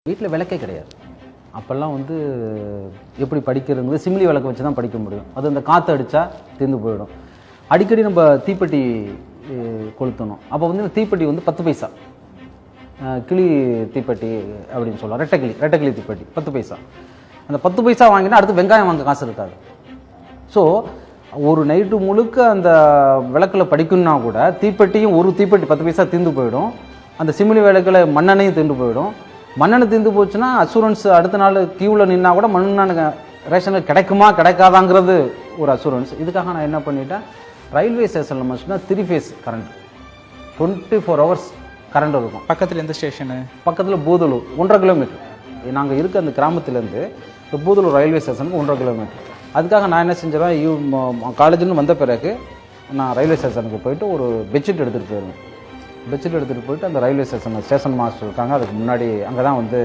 வீட்டில் விளக்கே கிடையாது. அப்போல்லாம் வந்து எப்படி படிக்கிறதுங்கிறது சிமிலி விளக்கு வச்சு தான் படிக்க முடியும். அது அந்த காற்று அடித்தா தீர்ந்து போயிடும். அடிக்கடி நம்ம தீப்பெட்டி கொளுத்தணும். அப்போ வந்து இந்த தீப்பெட்டி வந்து 10 பைசா, கிளி தீப்பெட்டி அப்படின்னு சொல்லலாம். ரெட்டைக்கிளி தீப்பெட்டி 10 பைசா. அந்த 10 பைசா வாங்கினா அடுத்து வெங்காயம் வாங்க காசு இருக்காது. ஸோ ஒரு நைட்டு முழுக்க அந்த விளக்கில் படிக்கணுன்னா கூட தீப்பெட்டியும் ஒரு தீப்பெட்டி 10 பைசா தீர்ந்து போயிடும். அந்த சிமிலி விளக்கில் மண்ணெண்ணையும் தீர்ந்து போயிடும். மண்ணெண்ணெய் தீர்ந்து போச்சுன்னா அசூரன்ஸ் அடுத்த நாள் கியூவில் நின்னா கூட மண்ணெண்ணெய் ரேஷனில் கிடைக்குமா கிடைக்காதாங்கிறது ஒரு அசூரன்ஸ். இதுக்காக நான் என்ன பண்ணிட்டேன், ரயில்வே ஸ்டேஷனில் மட்டும்தான் 3 ஃபேஸ் கரண்ட், 24 ஹவர்ஸ் கரண்ட் இருக்கும். பக்கத்தில் எந்த ஸ்டேஷனு? பக்கத்தில் பூதலூர் 1.5 கிலோமீட்டர். நாங்கள் இருக்க அந்த கிராமத்துலேருந்து இந்த பூதலூர் ரயில்வே ஸ்டேஷனுக்கு 1.5 கிலோமீட்டர். அதுக்காக நான் என்ன செஞ்சிடறேன், காலேஜில் வந்த பிறகு நான் ரயில்வே ஸ்டேஷனுக்கு போயிட்டு ஒரு பெட்ஷீட் எடுத்துகிட்டு போயிடுவேன். பெட்ஷீட் எடுத்துகிட்டு போயிட்டு அந்த ரயில்வே ஸ்டேஷன் மாஸ்டர் இருக்காங்க, அதுக்கு முன்னாடி அங்கே தான் வந்து